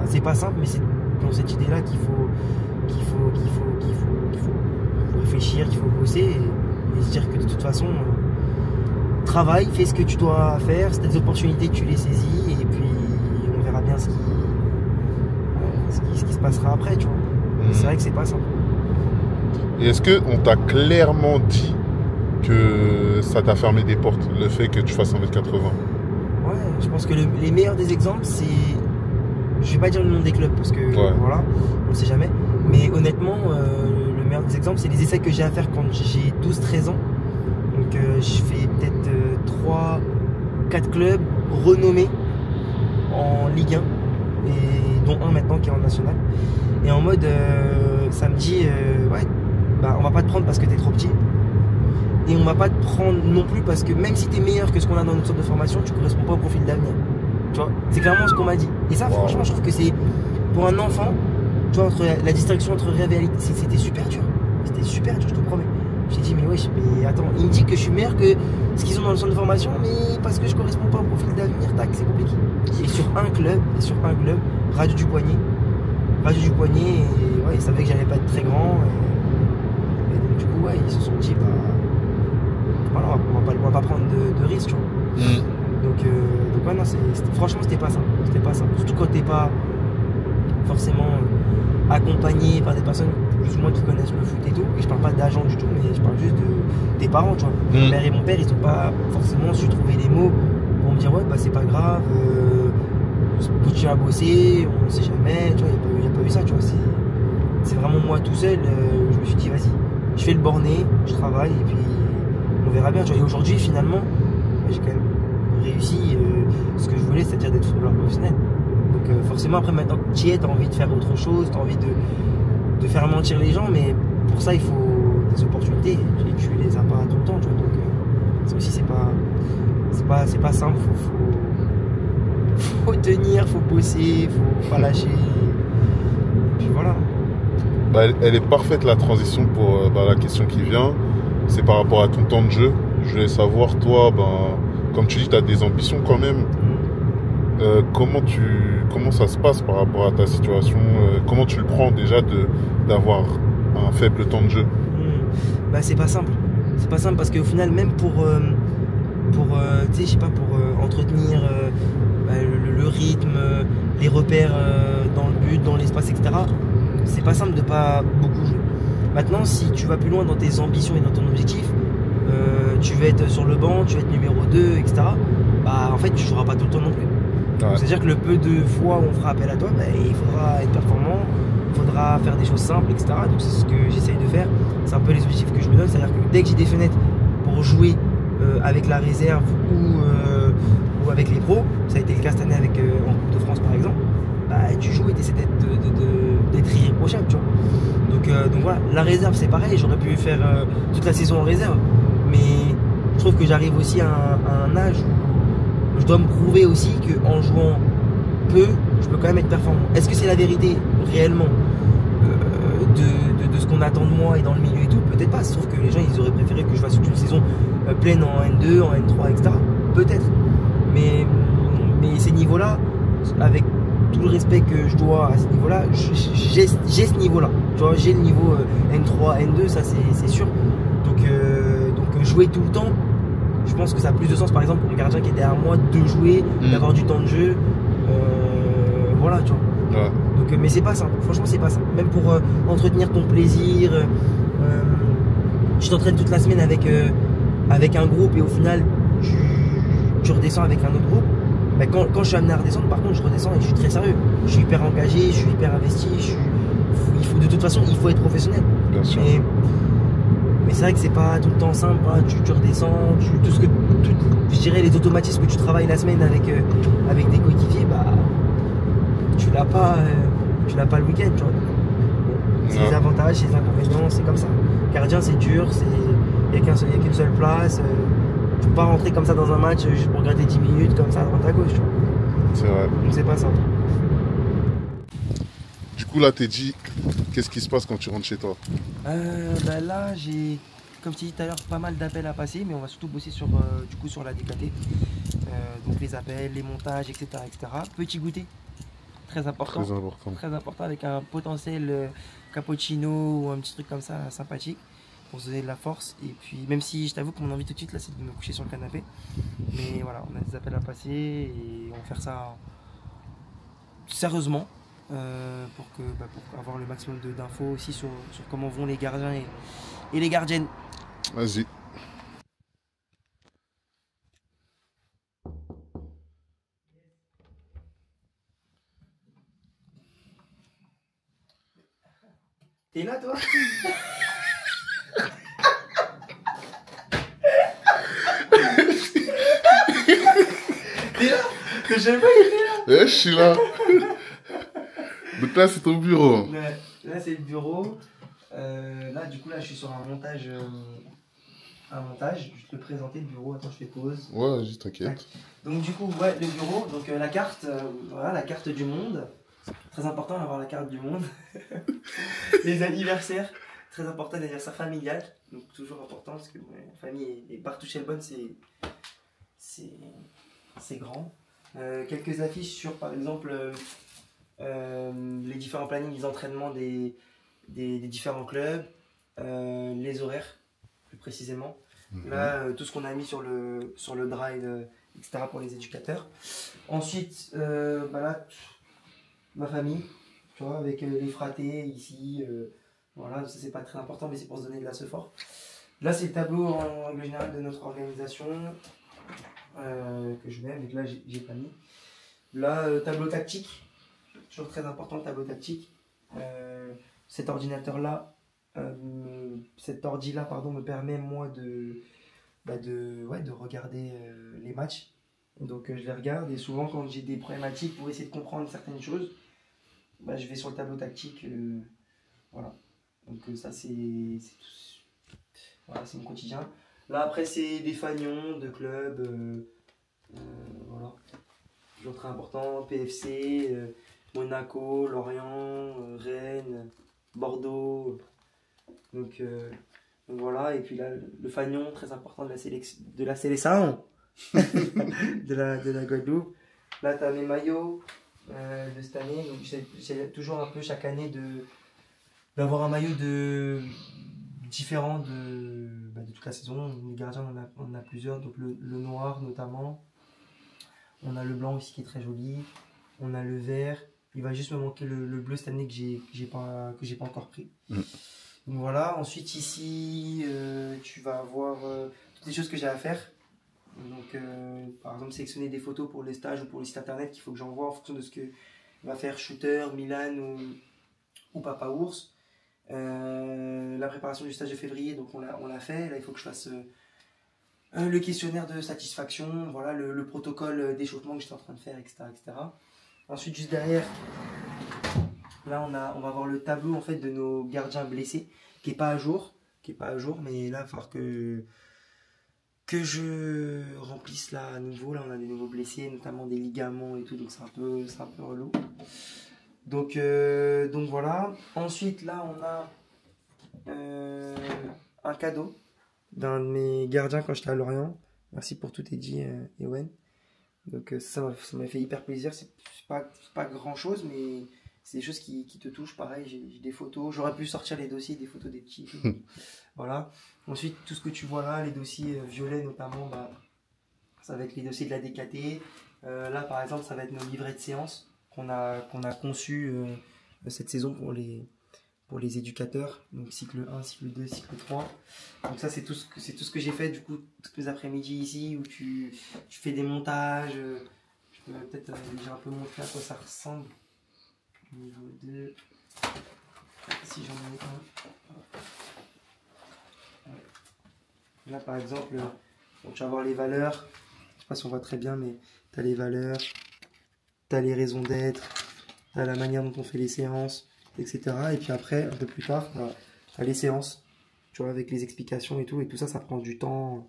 c'est pas simple, mais c'est dans cette idée-là qu'il faut réfléchir, qu'il faut bosser et se dire que de toute façon, travaille, fais ce que tu dois faire, si tu as des opportunités, tu les saisis et puis on verra bien ce qui se passera après, tu vois. C'est vrai que c'est pas simple. Et est-ce qu'on t'a clairement dit que ça t'a fermé des portes, le fait que tu fasses 1m80? Ouais, je pense que les meilleurs des exemples, c'est... Je vais pas dire le nom des clubs parce que voilà, on ne sait jamais. Mais honnêtement, le meilleur des exemples, c'est les essais que j'ai à faire quand j'ai 12-13 ans. Donc je fais peut-être 3-4 clubs renommés en Ligue 1, et dont un maintenant qui est en national. Et en mode, ça me dit, ouais, bah, on va pas te prendre parce que tu es trop petit. Et on va pas te prendre non plus parce que même si tu es meilleur que ce qu'on a dans notre centre de formation, tu corresponds pas au profil d'avenir. Tu vois, c'est clairement ce qu'on m'a dit. Et ça, franchement, je trouve que c'est, pour un enfant, tu vois, entre la distinction entre rêve et réalité, c'était super dur. C'était super dur, je te promets. J'ai dit, mais wesh, mais attends, il me dit que je suis meilleur que ce qu'ils ont dans le centre de formation, mais parce que je corresponds pas au profil d'avenir, tac, c'est compliqué. Et sur un club, Radio du Poignet, et ouais, ils savaient que j'allais pas être très grand. Et donc, du coup, ouais, ils se sont dit, bah, voilà, on va pas prendre de risques, tu vois. Donc ouais, non, franchement, c'était pas simple. C'était pas simple. Surtout quand t'es pas forcément accompagné par des personnes plus ou moins qui connaissent le foot et tout. Et je parle pas d'agents du tout, mais je parle juste de tes parents, tu vois. Mon père et mon père, ils ont pas forcément su trouver les mots pour me dire, ouais, bah c'est pas grave, continue à bosser, on sait jamais, tu vois, il n'y a pas eu ça, tu vois. C'est vraiment moi tout seul, je me suis dit, vas-y, je fais le borné, je travaille, et puis on verra bien, tu vois. Et aujourd'hui, finalement, j'ai quand même réussi ce que je voulais, c'est-à-dire d'être footballeur professionnel. Donc forcément, après, maintenant que tu y es, tu as envie de faire autre chose, tu as envie de faire mentir les gens, mais pour ça, il faut des opportunités, et tu les as pas tout le temps, tu vois. Donc ça aussi, c'est pas simple, faut tenir, faut bosser, faut pas lâcher, et puis voilà. Bah, elle est parfaite, la transition pour la question qui vient, c'est par rapport à ton temps de jeu. Je voulais savoir, toi, comme tu dis, tu as des ambitions quand même. Comment ça se passe par rapport à ta situation? Comment tu le prends déjà d'avoir un faible temps de jeu? Bah, c'est pas simple. C'est pas simple parce qu'au final, même pour tu sais, je sais pas, pour entretenir le rythme, les repères dans le but, dans l'espace, etc., c'est pas simple de pas beaucoup jouer. Maintenant, si tu vas plus loin dans tes ambitions et dans ton objectif, tu vas être sur le banc, tu vas être numéro 2, etc., bah en fait tu joueras pas tout le temps non plus. C'est-à-dire que le peu de fois où on fera appel à toi, bah, il faudra être performant, il faudra faire des choses simples, etc. Donc c'est ce que j'essaye de faire. C'est un peu les objectifs que je me donne. C'est-à-dire que dès que j'ai des fenêtres pour jouer avec la réserve ou avec les pros, ça a été le cas cette année avec en Coupe de France par exemple, bah, tu joues et tu essaies d'être irréprochable, tu vois. Donc voilà, la réserve c'est pareil, j'aurais pu faire toute la saison en réserve, mais je trouve que j'arrive aussi à un âge où je dois me prouver aussi qu'en jouant peu, je peux quand même être performant. Est-ce que c'est la vérité réellement de ce qu'on attend de moi et dans le milieu et tout? Peut-être pas, sauf que les gens ils auraient préféré que je fasse toute une saison pleine en N2, en N3, etc. Peut-être, mais ces niveaux-là, avec tout le respect que je dois à ce niveau-là, j'ai ce niveau-là. Tu vois, j'ai le niveau N3, N2, ça c'est sûr. Donc jouer tout le temps, je pense que ça a plus de sens par exemple pour le gardien qui est derrière moi de jouer, d'avoir du temps de jeu. Voilà, tu vois. Ouais. Donc, mais c'est pas simple, franchement c'est pas simple. Même pour entretenir ton plaisir, tu t'entraînes toute la semaine avec un groupe et au final tu redescends avec un autre groupe. Bah, quand je suis amené à redescendre, par contre je redescends et je suis très sérieux. Je suis hyper engagé, je suis hyper investi, de toute façon il faut être professionnel. Bien sûr. Mais c'est vrai que c'est pas tout le temps simple, hein. Tu redescends, je dirais les automatismes que tu travailles la semaine avec des coéquipiers, bah tu l'as pas le week-end, tu vois. C'est les avantages, c'est les inconvénients, c'est comme ça. Gardien c'est dur, il n'y a qu'une seule place. Tu peux pas rentrer comme ça dans un match juste pour gratter 10 minutes comme ça à droite à gauche, tu vois. C'est vrai. Donc c'est pas simple. Du coup là t'es dit, qu'est-ce qui se passe quand tu rentres chez toi? Bah là j'ai, comme je t'ai dit tout à l'heure, pas mal d'appels à passer, mais on va surtout bosser sur la DKT. Donc les appels, les montages, etc. Petit goûter. très important. Très important. Très important, avec un potentiel cappuccino ou un petit truc comme ça là, sympathique pour se donner de la force. Et puis, même si je t'avoue que mon envie tout de suite là, c'est de me coucher sur le canapé. Mais voilà, on a des appels à passer et on va faire ça sérieusement pour avoir le maximum d'infos aussi sur comment vont les gardiens et les gardiennes. Vas-y. T'es là, toi? T'es là? Je savais pas qu'il était là. Ouais, je suis là. Donc là, c'est ton bureau. Là, c'est le bureau. Là, du coup, là, je suis sur un montage. Je vais te le présenter, le bureau. Attends, je fais pause. Ouais, juste t'inquiète. Donc, du coup, ouais, le bureau. Donc, la carte, voilà, la carte du monde. Très important d'avoir la carte du monde. Les anniversaires. Très important, l'anniversaire familial. Donc, toujours important parce que la famille et partout chez le bon, c'est grand. Quelques affiches sur, par exemple, les différents plannings, les entraînements des différents clubs, les horaires, plus précisément. Là, tout ce qu'on a mis sur le drive, etc. pour les éducateurs. Ensuite, là, ma famille, tu vois, avec les fratés ici. Voilà, ça c'est pas très important, mais c'est pour se donner de la fort. Là, c'est le tableau en règle générale de notre organisation que je mets, mais que là, j'ai pas mis. Là, tableau tactique, toujours très important le tableau tactique. Cet ordinateur-là, cet ordi-là, pardon, me permet moi de regarder les matchs. Donc je les regarde et souvent quand j'ai des problématiques pour essayer de comprendre certaines choses, je vais sur le tableau tactique. Voilà. Donc ça c'est voilà, c'est mon quotidien. Là après c'est des fanions de clubs. Voilà. Toujours très important. PFC, Monaco, Lorient, Rennes, Bordeaux. Donc voilà. Et puis là le fanion très important de la sélection de la Guadeloupe. Là tu as mes maillots de cette année. Donc j'ai toujours un peu chaque année d'avoir un maillot différent de toute la saison. Les gardiens on en a plusieurs. Donc le noir notamment. On a le blanc aussi qui est très joli. On a le vert. Il va juste me manquer le bleu cette année que j'ai pas encore pris. Donc voilà. Ensuite ici, tu vas avoir toutes les choses que j'ai à faire. Donc par exemple sélectionner des photos pour les stages ou pour les sites internet qu'il faut que j'envoie en fonction de ce que va faire Shooter, Milan ou Papa Ours. La préparation du stage de février, donc on l'a fait. Là il faut que je fasse le questionnaire de satisfaction, voilà, le protocole d'échauffement que j'étais en train de faire, etc., etc. Ensuite, juste derrière, là, on va avoir le tableau en fait de nos gardiens blessés, qui n'est pas à jour, mais là, il va falloir que je remplisse là à nouveau. Là, on a des nouveaux blessés, notamment des ligaments et tout, donc c'est un peu relou. Donc voilà. Ensuite, là, on a un cadeau d'un de mes gardiens quand j'étais à Lorient. Merci pour tout Eddy, Ewen. Donc ça m'a fait hyper plaisir. C'est pas grand chose, mais c'est des choses qui te touchent. Pareil, j'ai des photos. J'aurais pu sortir les dossiers, des photos des petits. Voilà. Ensuite, tout ce que tu vois là, les dossiers violets notamment, ça va être les dossiers de la DKT. Là, par exemple, ça va être nos livrets de séance qu'on a conçus cette saison pour les éducateurs, donc cycle 1, cycle 2, cycle 3. Donc ça c'est tout ce que j'ai fait du coup tous les après-midi ici où tu fais des montages. Je peux peut-être déjà un peu montrer à quoi ça ressemble. Niveau 2. Si j'en ai un. Là par exemple, tu vas voir les valeurs. Je sais pas si on voit très bien, mais tu as les valeurs, tu as les raisons d'être, tu as la manière dont on fait les séances, etc. Et puis après, un peu plus tard, tu as les séances, tu vois, avec les explications et tout ça, ça prend du temps,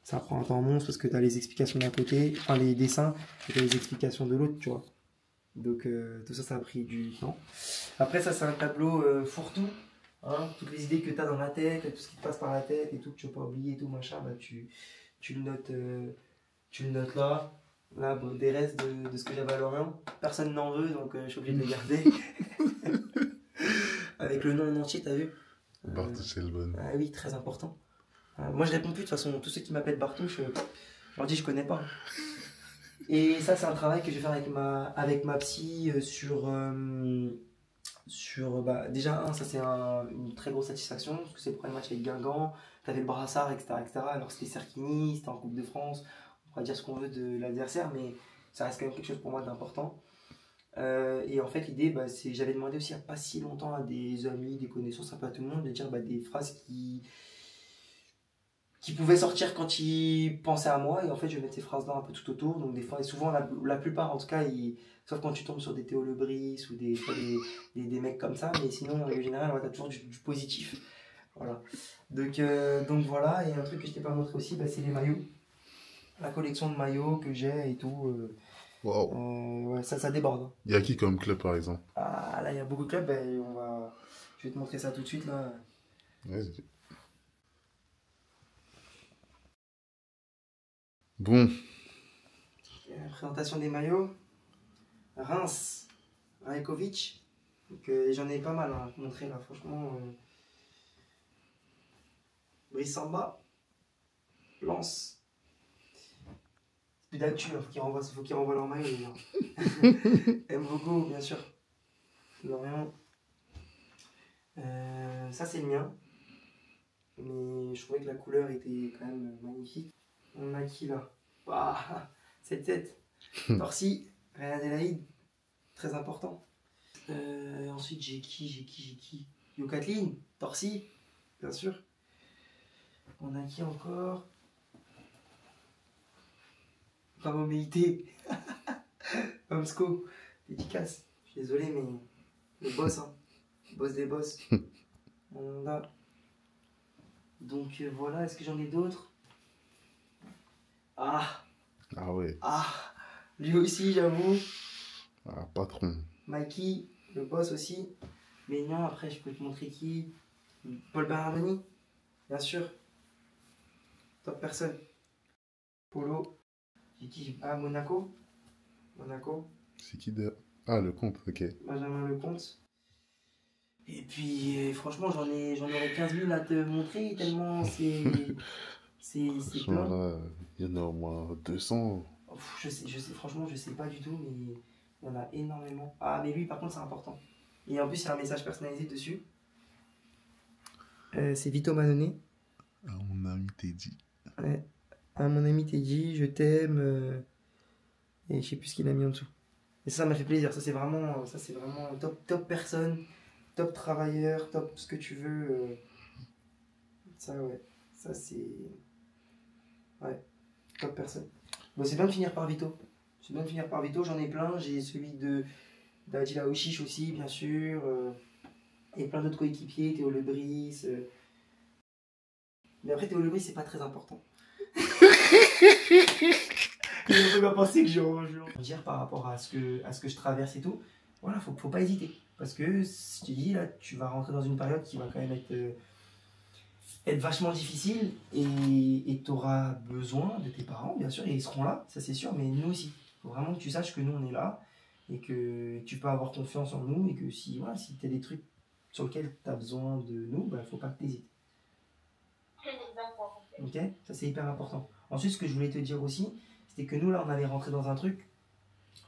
ça prend un temps monstre parce que tu as les explications d'un côté, enfin les dessins, et tu as les explications de l'autre, tu vois. Donc tout ça, ça a pris du temps. Après, ça, c'est un tableau fourre-tout, hein, toutes les idées que tu as dans la tête, tout ce qui te passe par la tête et tout, que tu ne veux pas oublier et tout, machin, tu le notes là. Là, bon, des restes de ce que j'avais à Lorient. Personne n'en veut, donc je suis obligé de les garder. Avec le nom en entier, t'as vu? Bartouche Elbon. Ah oui, très important. Moi, je réponds plus, de toute façon. Tous ceux qui m'appellent Bartouche, je leur dis je connais pas. Et ça, c'est un travail que je vais faire avec ma psy bah, déjà, ça c'est une très grosse satisfaction, parce que c'est le premier match avec Guingamp, t'avais le brassard, etc. Alors c'était Serquigny, c'était en Coupe de France, on pourra dire ce qu'on veut de l'adversaire, mais ça reste quand même quelque chose pour moi d'important. Et en fait, l'idée, bah, j'avais demandé aussi il n'y a pas si longtemps à des amis, des connaissances, un peu à tout le monde, de dire bah, des phrases qui pouvaient sortir quand ils pensaient à moi. Et en fait, je vais mettre ces phrases-là un peu tout autour. Donc, des fois, et souvent, la plupart, en tout cas, sauf quand tu tombes sur des Théo Lebris ou des mecs comme ça, mais sinon, en règle générale, ouais, tu as toujours du positif. Voilà. Donc voilà, et un truc que je t'ai pas montré aussi, bah, c'est les maillots. La collection de maillots que j'ai et tout. Wow. Ouais, ça déborde. Il y a qui comme club par exemple? Ah là, il y a beaucoup de clubs, ben, je vais te montrer ça tout de suite là. Vas-y. Bon. Présentation des maillots. Reims, Rajkovic. Donc j'en ai pas mal à te montrer là, franchement. Brice Samba, Lens. Plus d'actu, faut qu'ils renvoient leur maillot les gens. Mvogo, bien sûr. Lorient. Ça c'est le mien. Mais je trouvais que la couleur était quand même magnifique. On a qui là? Bah, cette tête. Torsi, Real Adélaïde. Très important. Ensuite j'ai qui? Yo Kathleen, Torsi, bien sûr. On a qui encore? Pamoméité. Pamsco, dédicace. Je suis désolé, mais le boss, hein. Le boss des boss. On a. Donc voilà, est-ce que j'en ai d'autres? Ah ouais. Lui aussi, j'avoue. Patron. Mikey, le boss aussi. Mais non, après, je peux te montrer qui? Paul Bernardoni, bien sûr. Top personne. Polo. Monaco. C'est qui de... le compte, ok. Benjamin Lecomte. Et puis, franchement, j'en aurais 15 000 à te montrer, tellement c'est plein. Là, il y en a au moins 200. Je sais, franchement, je sais pas du tout, mais il y en a énormément. Ah, mais lui, par contre, c'est important. Et en plus, il y a un message personnalisé dessus. C'est Vito Manone. À mon ami Teddy. Ouais. À mon ami Teddy, je t'aime. Et je sais plus ce qu'il a mis en dessous. Et ça m'a fait plaisir. Ça, c'est vraiment top personne, top travailleur, top ce que tu veux. Ça, ouais. Ça, c'est. Ouais. Top personne. Bon, c'est bien de finir par Vito. J'en ai plein. J'ai celui d'Adila Oshish aussi, bien sûr. Et plein d'autres coéquipiers. Théo Lebris. Mais après, Théo Lebris, c'est pas très important. Il ne peut pas penser que je dire par rapport à ce que je traverse et tout. Voilà, faut pas hésiter. Parce que, si tu dis, là, tu vas rentrer dans une période qui va quand même être vachement difficile et tu auras besoin de tes parents, bien sûr, et ils seront là, ça c'est sûr, mais nous aussi. Il faut vraiment que tu saches que nous, on est là et que tu peux avoir confiance en nous et que si tu as des trucs sur lesquels tu as besoin de nous, bah, faut pas que tu hésites. Ok? Ça, c'est hyper important. Ensuite, ce que je voulais te dire aussi, c'était que nous, là, on allait rentrer dans un truc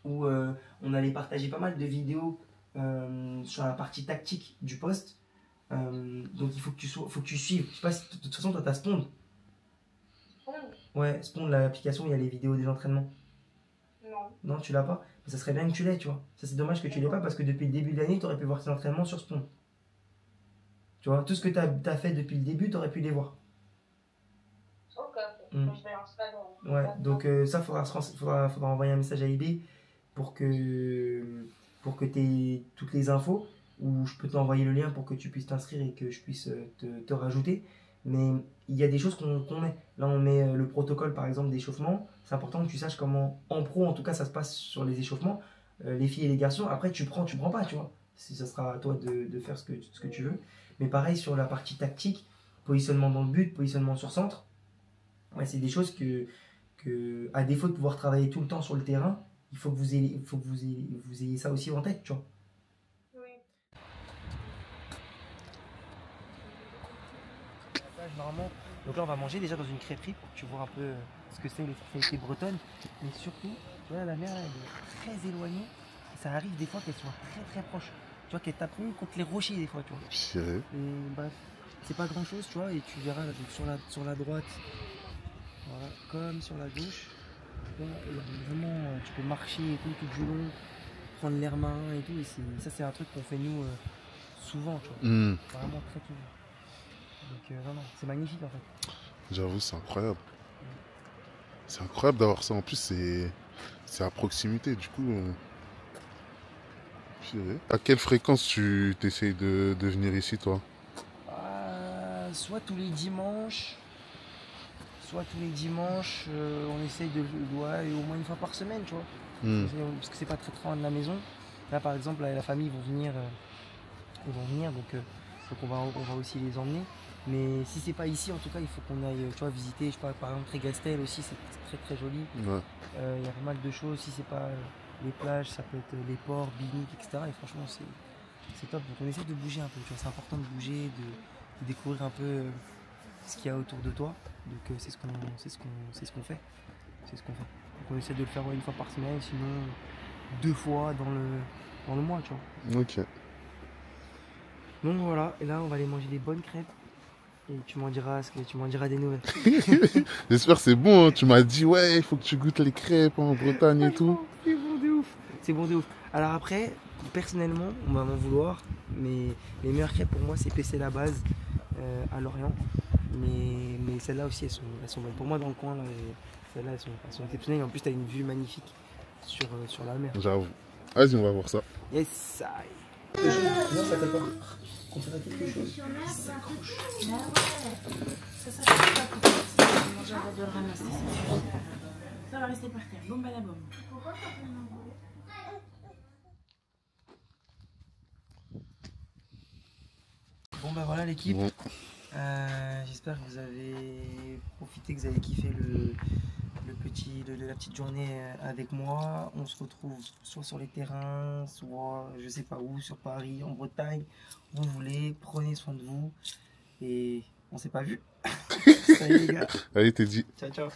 où on allait partager pas mal de vidéos sur la partie tactique du poste. Donc, il faut que tu suives. Je sais pas si, de toute façon, toi, tu as Spond. Ouais, Spond, l'application, il y a les vidéos des entraînements. Non, tu l'as pas? Mais ça serait bien que tu l'aies, tu vois. Ça, c'est dommage que tu l'aies pas parce que depuis le début de l'année, tu aurais pu voir tes entraînements sur Spond. Tu vois, tout ce que tu as fait depuis le début, tu aurais pu les voir. Je vais en ouais, donc ça, faudra envoyer un message à eBay pour que tu aies toutes les infos, ou je peux t'envoyer le lien pour que tu puisses t'inscrire et que je puisse te rajouter. Mais il y a des choses qu'on met. Là, on met le protocole, par exemple, d'échauffement. C'est important que tu saches comment, en pro, en tout cas, ça se passe sur les échauffements. Les filles et les garçons, après, tu prends pas, tu vois. Ça sera à toi de faire ce que tu veux. Mais pareil, sur la partie tactique, positionnement dans le but, positionnement sur centre. Ouais, c'est des choses que que à défaut de pouvoir travailler tout le temps sur le terrain, il faut que vous ayez ça aussi en tête, tu vois. Normalement, donc là on va manger déjà dans une crêperie pour que tu vois un peu ce que c'est les spécialités bretonnes, mais surtout, tu vois, la mer là, elle est très éloignée, et ça arrive des fois qu'elle soit très très proche, tu vois, qu'elle tape même contre les rochers des fois, tu vois. Et bref, c'est pas grand chose, tu vois, et tu verras là, donc sur la droite, voilà, comme sur la gauche, tu vois, vraiment, tu peux marcher et tout du long, prendre l'air marin et tout, et ça c'est un truc qu'on fait nous souvent, tu vois, vraiment très souvent. Donc non, c'est magnifique en fait. J'avoue, c'est incroyable. C'est incroyable d'avoir ça. En plus, c'est à proximité. Du coup, à quelle fréquence tu t'essayes de venir ici, toi? Soit tous les dimanches, on essaye de jouer au moins une fois par semaine, tu vois. Parce que c'est pas très loin de la maison. Là, par exemple, la famille vont venir, donc on va aussi les emmener. Mais si c'est pas ici, en tout cas, il faut qu'on aille, tu vois, visiter. Je sais pas, par exemple, Trégastel aussi, c'est très très joli. Il y a pas mal de choses. Si c'est pas les plages, ça peut être les ports, Binic, etc. Et franchement, c'est top. Donc on essaie de bouger un peu. Tu vois, c'est important de bouger, de découvrir un peu ce qu'il y a autour de toi. Donc c'est ce qu'on fait. C'est ce qu'on fait. Donc on essaie de le faire une fois par semaine, sinon 2 fois dans le mois, tu vois. Ok. Donc voilà, et là on va aller manger des bonnes crêpes. Et tu m'en diras des nouvelles. J'espère que c'est bon, hein. Tu m'as dit ouais, il faut que tu goûtes les crêpes en Bretagne et tout. C'est bon de ouf. C'est bon de ouf. Alors après, personnellement, on va m'en vouloir, mais les meilleures crêpes pour moi c'est PC la base à Lorient. Mais celles-là aussi elles sont bonnes. Pour moi dans le coin là, celles-là elles sont exceptionnelles. En plus t'as une vue magnifique sur la mer. J'avoue. Vas-y, on va voir ça. Yes, non, ça t'appelle pas. On ferait quelque chose. Ça s'accroche. Ça va rester par terre. Bombe à la bombe. Bon bah voilà l'équipe. Bon. J'espère que vous avez profité, que vous avez kiffé la petite journée avec moi. On se retrouve soit sur les terrains, soit je sais pas où, sur Paris, en Bretagne, où vous voulez. Prenez soin de vous et on s'est pas vu. Salut les gars. Allez, t'es dit. Ciao ciao.